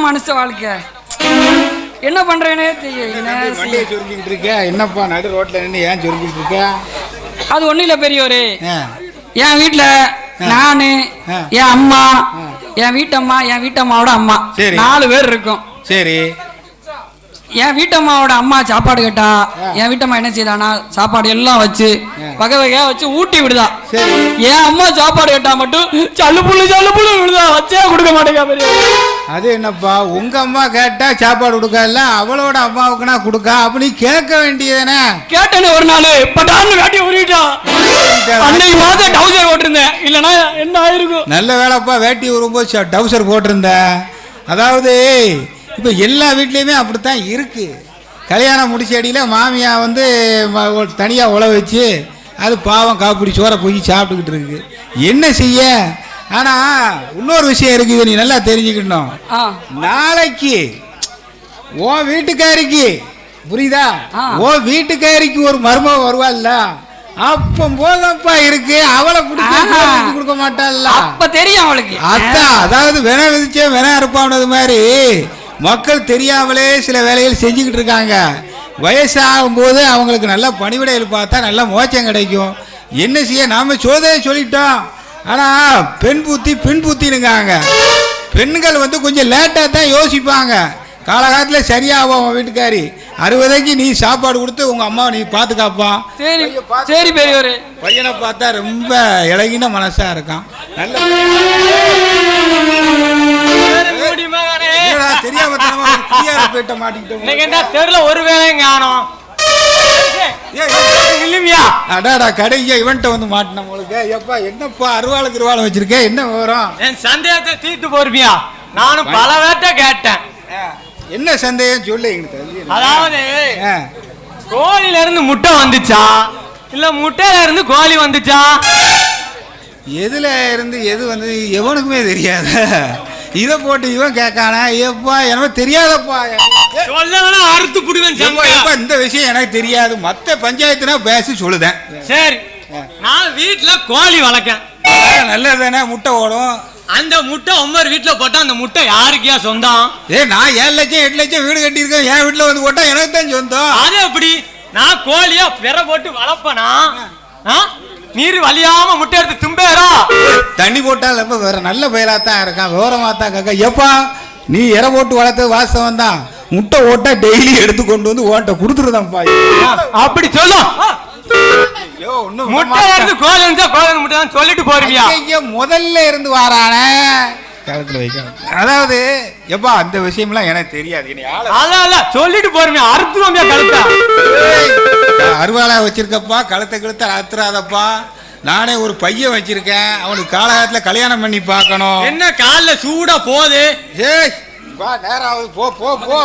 மனுஷ வாழ்க்கை. என்ன பண்றேனே தெரியல. சொல்லிக்கிட்டு இருக்க என்னப்பா நடு ரோட்ல நின்று ஏன் சொல்லிக்கிட்டு இருக்க? அது ஒண்ணு இல்ல பெரியவரே, என் வீட்டுல நானு, என் அம்மா, என் வீட்டம்மாவோட அம்மா 4 பேர் இருக்கும். சரி. என் வீட்டம்மாவோட அம்மா சாப்பாடு கேட்டா என் வீட்டம்மா என்ன செய்தானா சாப்பாடு எல்லாம் வச்சு வகை வகையா வச்சு ஊட்டி விடுதா. என் அம்மா சாப்பாடு கேட்டா மட்டும் சல்லு புல்லு விடுதா, வச்சே கொடுக்க மாட்டேங்க. அது என்னப்பா உங்க அம்மா கேட்டா சாப்பாடு கொடுக்கல, அவளோட அம்மாவுக்குனா கொடுக்க அப்படி கேட்க வேண்டியதானே? கேட்டேன்னு ஒரு நாள் பட்டான்னு காட்டி உருவிட்டான். அன்னைக்கு மாதம் டவுசர் போட்டிருந்தேன், இல்லைன்னா என்ன ஆயிருக்கும். நல்ல வேலைப்பா வேட்டி வரும்போது டவுசர் போட்டிருந்தேன். அதாவது இப்போ எல்லா வீட்லேயுமே அப்படித்தான் இருக்கு. கல்யாணம் முடிச்ச அடியில் மாமியா வந்து தனியாக உழ வச்சு அது பாவம் காப்பிடி சோறை போய் சாப்பிட்டுக்கிட்டு இருக்கு. என்ன செய்ய? ஆனால் இன்னொரு விஷயம் இருக்குது, நீ நல்லா தெரிஞ்சுக்கணும். நாளைக்கு ஓ வீட்டுக்காரிக்கு, புரியுதா, ஓ வீட்டுக்காரிக்கு ஒரு மருமக வருவாள்ல, அப்ப போதப்பா இருக்கு. அவளை கொடுக்க மாட்டாள்ல, அப்ப தெரியும் அவளுக்கு. அதான், அதாவது வென விதிச்சே வென இருப்பானது மாதிரி மக்கள் தெரியாமலே சில வேலைகள் செஞ்சுக்கிட்டு இருக்காங்க. வயசாகும் போது அவங்களுக்கு நல்ல பணிவிடைகள் பார்த்தா நல்ல மோச்சம் கிடைக்கும். என்ன செய்ய, நாம சோதனை சொல்லிட்டோம். ஆனால் பெண் புத்தினுங்காங்க. பெண்கள் வந்து கொஞ்சம் லேட்டாக தான் யோசிப்பாங்க. காலகாலத்தில் சரியாகும். அவன் வீட்டுக்காரி 60க்கு நீ சாப்பாடு கொடுத்து உங்கள் அம்மாவை நீ பாதுகாப்பான். சரி பெரியவரே. பையனை பார்த்தா ரொம்ப இலகின மனசாக இருக்கான். நல்ல தெரியாம போயிட்ட மாட்டிக்கிட்டோம். தெருல ஒரு வேலையும் காணோம். கடைங்க இவன்ட்ட வந்து மாட்டின உங்களுக்கு. எப்பா என்னப்பா அருவாளுக்கு வச்சிருக்க, என்ன விவரம்? என் சந்தேகத்தை தீர்த்து போறியா? நானும் பல வேட்ட கேட்டேன். என்ன சந்தேகம் சொல்லு. அதாவது கோழில இருந்து முட்டை வந்துச்சா இல்ல முட்டையில இருந்து கோழி வந்துச்சா? எதுல இருந்து எது வந்து எவனுக்குமே தெரியாது. இதை போட்டு இவன் கேட்கானா? எப்பா எனக்கு தெரியாதப்பா, அறுத்து புடுவேன். இந்த விஷயம் எனக்கு தெரியாது. மற்ற பஞ்சாயத்துனா பேசி சொல்லுதேன். சரி, நான் வீட்டுல கோழி வளர்க்கேன். நல்லதுதானே, முட்டை ஓடும். அந்த முட்டை ஒவ்வொரு வீட்டுல போட்டா அந்த முட்டை யாருக்கியா சொந்தம்? நான் 7 லட்சம் 8 லட்சம் வீடு கட்டியிருக்கேன். என் வீட்டுல வந்து போட்டா எனக்கு தான் சொந்தம். அது எப்படி? நான் கோழியா பெற போட்டு வளர்ப்பனா? நீர் வலியாம முட்டை எடுத்து தும்பேரா? தண்ணி போட்டால் ரொம்ப வேற நல்ல பயிலாத்தான் இருக்கான், விவரமா தான் கேட்க. எப்பா நீ இற போட்டு வளர்த்தது வாஸ்தவம் தான். முட்டை ஓட்டா டெய்லி எடுத்து கொண்டு வந்து ஓட்ட கொடுத்துருதான்ப்பா. அப்படி சொல்லும். முட்டை எடுத்து கோழி முட்டை சொல்லிட்டு போறியா? முதல்ல இருந்து வாரானே கழுத்துல வைக்க. அதாவது எப்பா அந்த விஷயம்லாம் எனக்கு தெரியாது. சொல்லிட்டு போறீங்க. அறுத்துருவோம் கழுத்தா. அருவாளை வச்சிருக்கப்பா, கழுத்தை அறுத்துறாதப்பா. நானே ஒரு பையன் வச்சிருக்கேன், அவனுக்கு காலகாலத்துல கல்யாணம் பண்ணி பார்க்கணும். என்ன காலில் சூடா போகுது? ஏய் நேரம் போ போ போ.